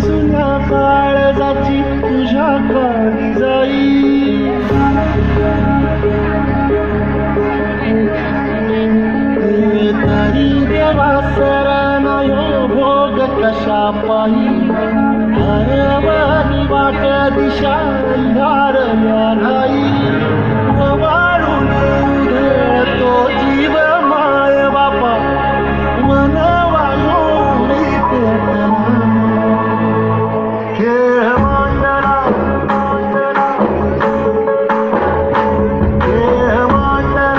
सुना काळजाची तुझ्या काळी जाई तरी देवा सरनायो भोग कशा पायी हरवानी वाट दिशा अंधारल्या नाही वाळून उधळतो जीव माय बापा मन वायो खेळ मांडला खेळ मांडला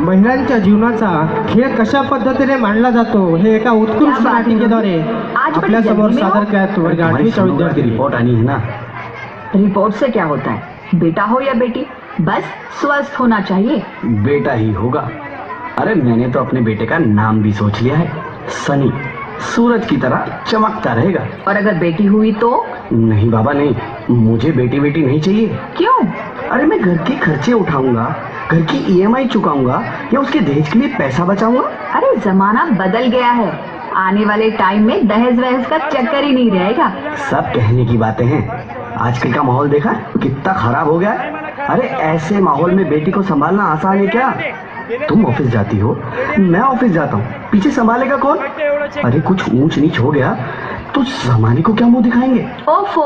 महिलांच्या जीवनाचा खेळ कशा पद्धतीने मांडला जातो हे एका उत्कृष्ट नाटिकेद्वारे आपल्या समोर सादर करत वर्ग 8वीच्या विद्यार्थी रिपोर्ट आनी है ना। रिपोर्ट से क्या होता है, बेटा हो या बेटी, बस स्वस्थ होना चाहिए। बेटा ही होगा। अरे मैंने तो अपने बेटे का नाम भी सोच लिया है, सनी, सूरज की तरह चमकता रहेगा। और अगर बेटी हुई तो? नहीं बाबा नहीं, मुझे बेटी बेटी नहीं चाहिए। क्यों? अरे मैं घर के खर्चे उठाऊंगा, घर की EMI चुकाऊंगा या उसके दहेज के लिए पैसा बचाऊंगा। अरे जमाना बदल गया है, आने वाले टाइम में दहेज वहेज का चक्कर ही नहीं रहेगा। सब कहने की बातें हैं, आजकल का माहौल देखा कितना खराब हो गया है। अरे ऐसे माहौल में बेटी को संभालना आसान है क्या? तुम ऑफिस जाती हो, मैं ऑफिस जाता हूँ, पीछे संभालेगा कौन? अरे कुछ ऊंच नीच हो गया तो जमाने को क्या मुंह दिखाएंगे? ओफो,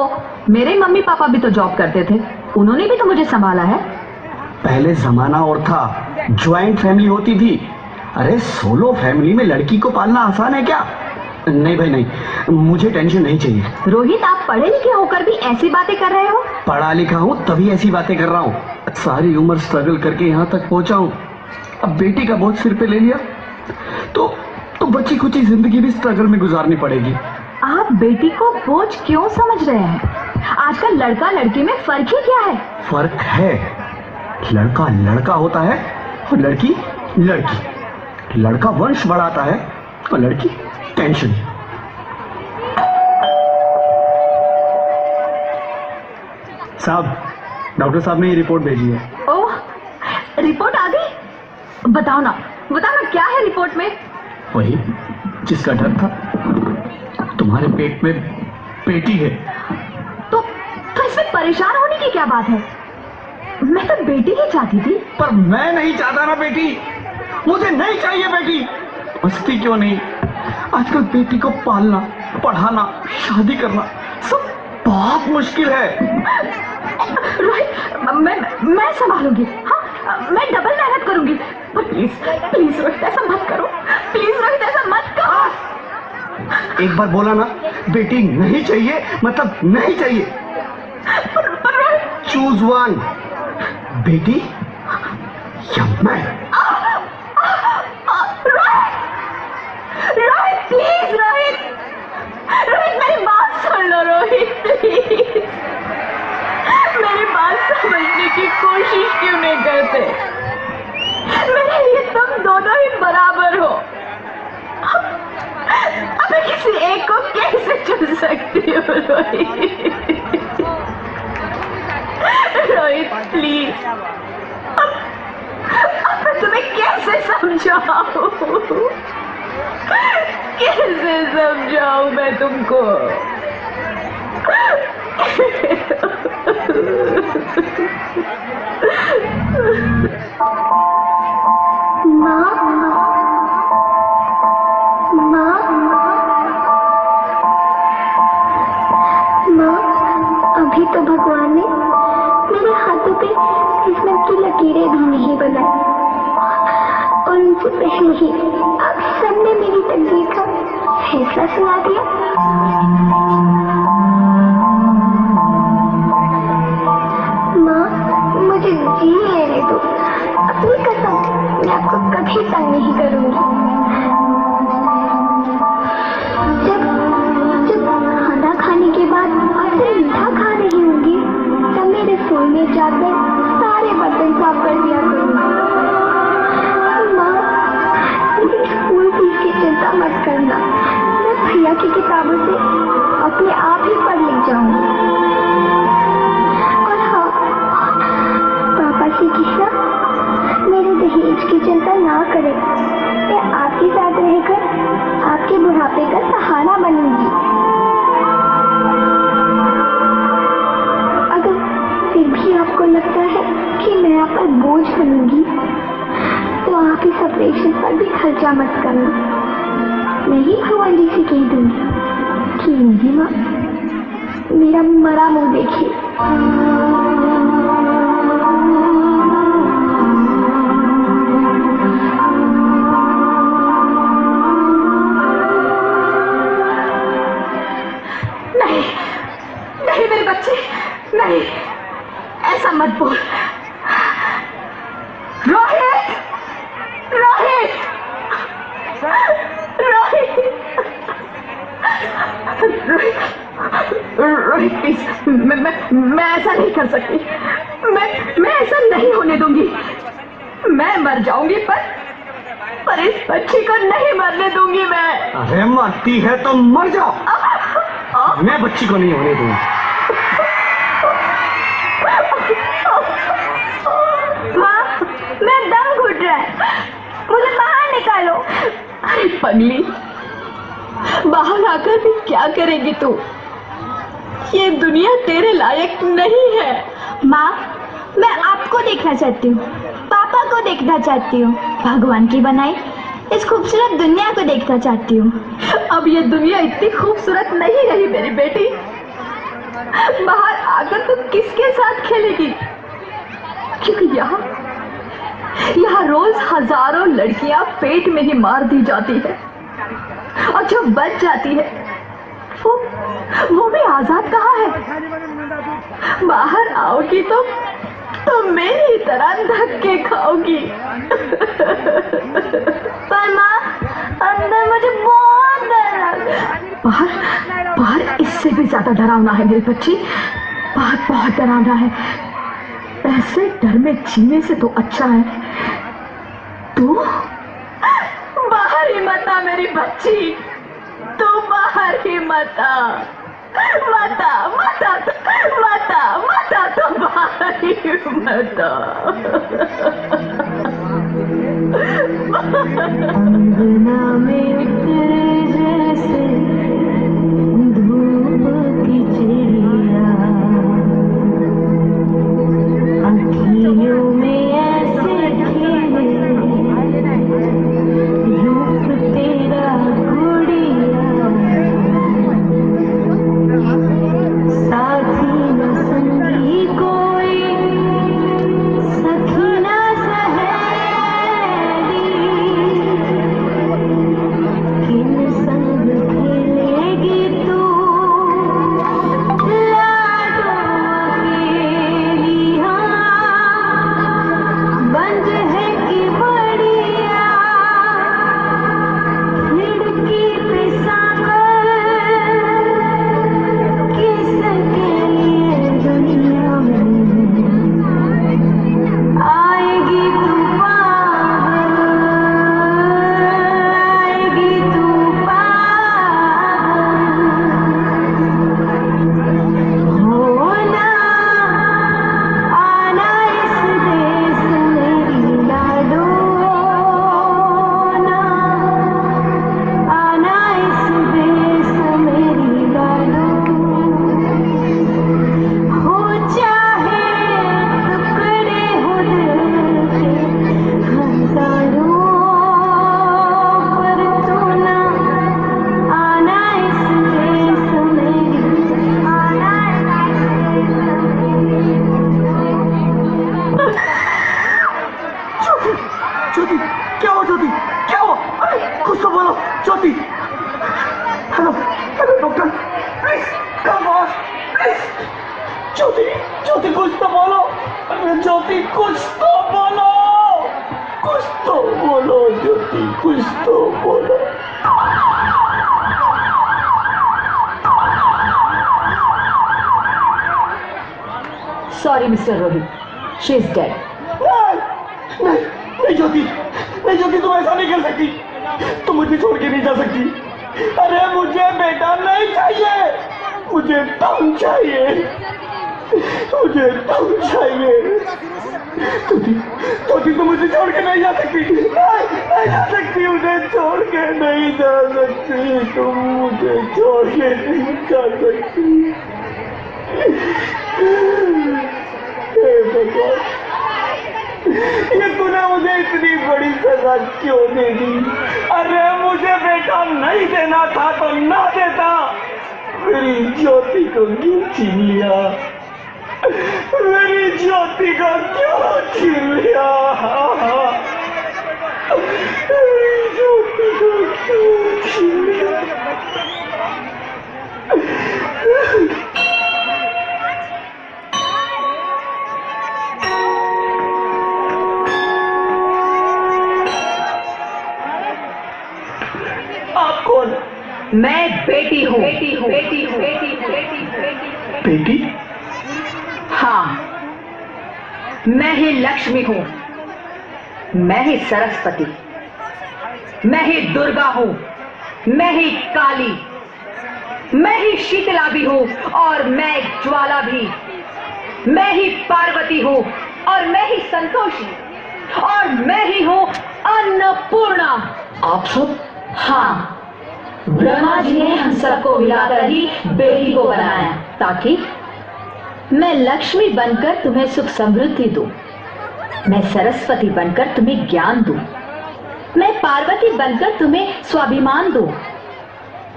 मेरे मम्मी पापा भी तो जॉब करते थे, उन्होंने भी तो मुझे संभाला है। पहले जमाना और था, ज्वाइंट फैमिली होती थी। अरे सोलो फैमिली में लड़की को पालना आसान है क्या? नहीं भाई नहीं, मुझे टेंशन नहीं चाहिए। रोहित, आप पढ़े लिखे होकर भी ऐसी बातें कर रहे हो? पढ़ा लिखा हूँ तभी ऐसी बातें कर रहा हूँ। सारी उम्र स्ट्रगल करके यहाँ तक पहुँचा हूँ, अब बेटी का बोझ सिर पे ले लिया तो बची खुची जिंदगी भी स्ट्रगल में गुजारनी पड़ेगी। आप बेटी को बोझ क्यों समझ रहे हैं? आजकल लड़का लड़की में फर्क ही क्या है? फर्क है, लड़का लड़का होता है और लड़की लड़की। लड़का वंश बढ़ाता है और लड़की टेंशन। साहब, डॉक्टर साहब ने ये रिपोर्ट भेजी है। ओह, रिपोर्ट आ गई? बताओ ना क्या है रिपोर्ट में? वही जिसका डर था, तुम्हारे पेट में बेटी है। तो इसमें परेशान होने की क्या बात है? मैं तो बेटी ही चाहती थी। पर मैं नहीं चाहता ना बेटी, मुझे नहीं चाहिए बेटी। मस्ती क्यों नहीं, आजकल बेटी को पालना, पढ़ाना, शादी करना सब बहुत मुश्किल है। रोहित, मैं संभालूंगी। हाँ, मैं डबल मेहनत करूंगी। पर प्लीज रोहित ऐसा मत करो, प्लीज रोहित ऐसा मत करो। एक बार बोला ना, बेटी नहीं चाहिए मतलब नहीं चाहिए। पर रोहित, चूज वन, बेटी या मैं। रोहित प्लीज, रोहित मेरी बात सुन लो रोहित, प्लीज मेरी बात समझने की कोशिश क्यों नहीं करते? मेरे लिए तुम दोनों ही बराबर हो। अब मैं किसी एक को कैसे चुन सकती हूँ रोहित प्लीज, अब मैं तुम्हें कैसे समझाऊं? कैसे समझाऊं मैं तुमको? माँ, अभी तो भगवान ने मेरे हाथों पे किस्मत की लकीरें भी नहीं बनाई, और उनसे पहले ही आप सबने मेरी तकदीर का फैसला सुना दिया। माँ, मुझे जी लेने दो, अपनी कसम, मैं आपको कभी तंग नहीं करूंगी। जब खाना खाने के बाद आपसे मीठा खा रही होंगी, तब मैं रसोई में जाकर सारे बर्तन साफ कर दिया करूंगी। माँ, स्कूल फीस की चिंता मत करना, मैं भैया की किताबों से अपने आप ही पढ़ लिख जाऊंगी। और हाँ, पापा से किस्सा चिंता ना करें, मैं आपके साथ रहकर आपके बुढ़ापे का सहारा बनूंगी। अगर फिर भी आपको लगता है कि मैं आप पर बोझ बनूंगी, तो आप इस ऑपरेशन पर भी खर्चा मत करना। मैं ही भगवान जी से कह दूंगी कि मेरी माँ मेरा मरा मुंह देखे। नहीं नहीं मेरे बच्चे, नहीं, ऐसा मत बोल। रोहित, रोहित, रोहित, रोहित प्लीज, मैं ऐसा नहीं कर सकती। मैं ऐसा नहीं होने दूंगी। मैं मर जाऊंगी पर इस बच्ची को नहीं मरने दूंगी मैं। अरे मरती है तो मर जाओ, मैं बच्ची को नहीं होने दूंगा। माँ, मैं दम घुट रहा है, मुझे बाहर निकालो। अरे पगली, बाहर आकर भी क्या करेगी तू? ये दुनिया तेरे लायक नहीं है। माँ, मैं आपको देखना चाहती हूँ, पापा को देखना चाहती हूँ, भगवान की बनाई इस खूबसूरत दुनिया को देखना चाहती हूँ। अब ये दुनिया इतनी खूबसूरत नहीं रही मेरी बेटी। बाहर आकर तू किसके साथ खेलेगी? क्योंकि यहाँ रोज हजारों लड़कियां पेट में ही मार दी जाती है, और जो बच जाती है वो भी आजाद कहाँ है? बाहर आओगी तो मेरी तरह धक्के खाओगी। पर माँ, अंदर मुझे बहुत डर लग रहा है। बाहर इससे भी ज्यादा डरावना है मेरी बच्ची, बाहर बहुत डरावना है। ऐसे डर में जीने से तो अच्छा है तू बाहर ही मत आ मेरी बच्ची, तू बाहर ही मत आ, मत आ, मत आ, मत आ, मत आ, तू बाहर ही मत आ। अंगना में उतरे जैसे धूप की चिड़िया, अखियों में ऐसे खिले रूप तेरा गुड़िया, साथी न संगी कोई, सखी न सहेली, किन संग खेलेगी तू लाडो अकेली। हाँ, बंद है कि बढ़िया, खिड़की पे सागर, किसके लिए दुनिया में आएगी तू पागल, आएगी तू पागल। होना आना इस देश मेरी लाडो, ना आना इस देश मेरी लाडो। हो चाहे टुकड़े हो दिल के हजारों, पर तू ना आना इस देश मेरी, आना इस देश ज्योति, क्या हुआ ज्योति, क्या हुआ? अरे कुछ तो बोलो Jyoti. Hello hello doctor, please come on please. Jyoti, Jyoti कुछ तो बोलो। अरे ज्योति कुछ तो बोलो, कुछ तो बोलो ज्योति, कुछ तो बोलो। Sorry mister Rohit, she is dead. नहीं नहीं ज्योति, नहीं ज्योति, तुम ऐसा नहीं कर सकती, तुम मुझे छोड़ के नहीं जा सकती। अरे मुझे बेटा नहीं चाहिए, मुझे तुम चाहिए, मुझे तुम चाहिए। छोटी तो मुझे छोड़ के नहीं जा सकती, नहीं जा सकती, मुझे छोड़ के नहीं जा सकती, तुम मुझे छोड़ के नहीं जा सकती। हे भगवान, ये तूने मुझे इतनी बड़ी सजा क्यों दे दी? अरे मुझे बेटा नहीं देना था तो ना देता, मेरी ज्योति को क्यों छीन लिया? मेरी ज्योति को क्यों छीन लिया? मेरी ज्योति को क्यों छीन लिया? आप कौन? मैं बेटी हूँ। बेटी? हाँ, मैं ही लक्ष्मी हूँ, मैं ही सरस्वती, मैं ही दुर्गा हूँ, मैं ही काली, मैं ही शीतला भी हूँ और मैं ज्वाला भी, मैं ही पार्वती हूँ और मैं ही संतोषी और मैं ही हूँ अन्नपूर्णा। आप सब? हाँ, ब्रह्मा जी ने हम सबको मिलाकर ही बेटी को बनाया ताकि मैं लक्ष्मी बनकर तुम्हें सुख समृद्धि दूं, मैं सरस्वती बनकर तुम्हें ज्ञान दूं, मैं पार्वती बनकर तुम्हें स्वाभिमान दूं,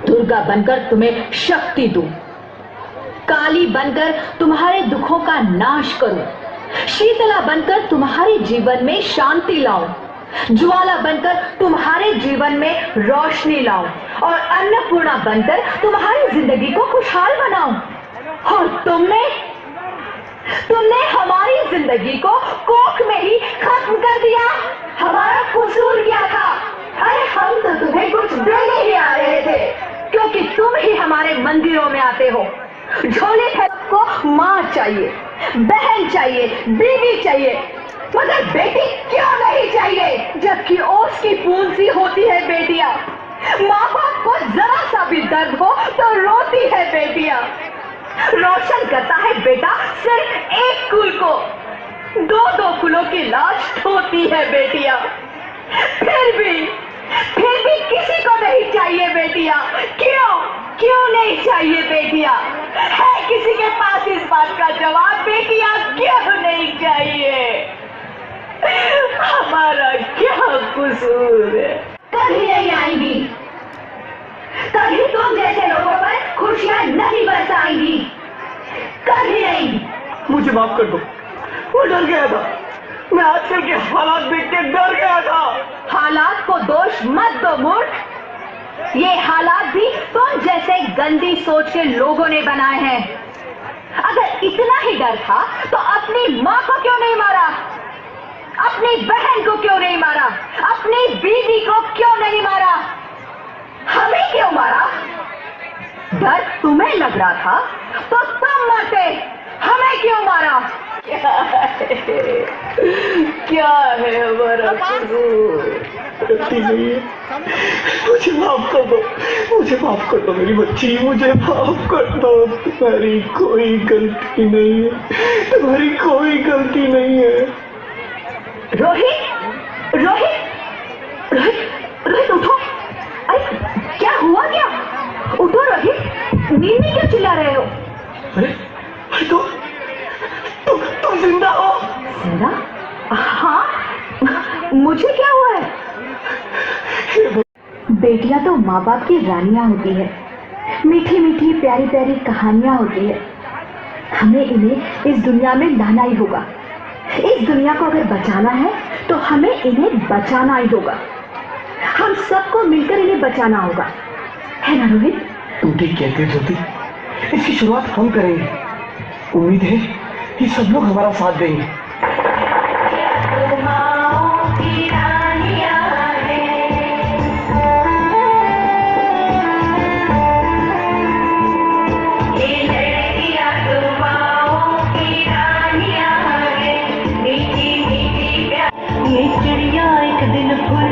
दुर्गा बनकर तुम्हें शक्ति दूं, काली बनकर तुम्हारे दुखों का नाश करूं, शीतला बनकर तुम्हारे जीवन में शांति लाऊं, ज्वाला बनकर तुम्हारे जीवन में रोशनी लाऊं और अन्नपूर्णा बनकर तुम्हारी जिंदगी को खुशहाल बनाऊं। और तुमने हमारी जिंदगी को कोख में ही खत्म कर दिया। हमारा कसूर क्या था? अरे हम तो तुम्हें कुछ देने ही आ रहे थे, क्योंकि तुम ही हमारे मंदिरों में आते हो। झोले को माँ चाहिए, बहन चाहिए, बीवी चाहिए, मगर बेटी क्यों नहीं चाहिए? जबकि ओस की फूल सी होती है बेटियां। माँ बाप को जरा सा भी दर्द हो तो रोती है बेटियां। रोशन करता है बेटा सिर्फ एक कुल को, दो दो कुलों की लाश ढोती है बेटियां। फिर भी किसी को नहीं चाहिए बेटियां। क्यों नहीं चाहिए बेटियां? है किसी के पास इस बात का जवाब? बेटियां क्यों नहीं चाहिए? हमारा क्या कसूर है? कभी नहीं आएंगी, कभी तुम जैसे लोगों पर खुशियां नहीं बरसाएंगी, कभी नहीं। मुझे माफ कर दो, वो डर गया था, मैं आजकल के हालात देख के डर गया था। हालात को दोष मत दो मूर्ख, ये हालात भी तुम जैसे गंदी सोच के लोगों ने बनाए हैं। अगर इतना ही डर था तो अपनी माँ को क्यों नहीं मारा? अपनी बहन को क्यों नहीं मारा? अपनी बीवी को क्यों नहीं मारा? हमें क्यों मारा? डर तुम्हें लग रहा था तो तुम मरते, हमें क्यों मारा? क्या है हमारा कसूर? गलती नहीं है, मुझे माफ कर दो, मुझे माफ कर दो मेरी बच्ची, मुझे माफ कर दो। तुम्हारी कोई गलती नहीं है, तुम्हारी कोई गलती नहीं है। रोहित, रोहित, रोहित, रोहित उठो। अरे क्या हुआ? क्या? उठो रोहित, नींद में क्यों चिल्ला रहे हो? अरे तुम जिंदा हो? जिंदा? हाँ, मुझे क्या हुआ है? बेटियां तो माँ बाप की रानियां होती है, मीठी मीठी प्यारी प्यारी कहानियां होती है। हमें इन्हें इस दुनिया में लाना ही होगा। इस दुनिया को अगर बचाना है तो हमें इन्हें बचाना ही होगा। हम सबको मिलकर इन्हें बचाना होगा, है ना रोहित? तुम ठीक कहते हो ज्योति, इसकी शुरुआत हम करेंगे। उम्मीद है कि सब लोग हमारा साथ देंगे। ये चिड़िया एक दिन फूल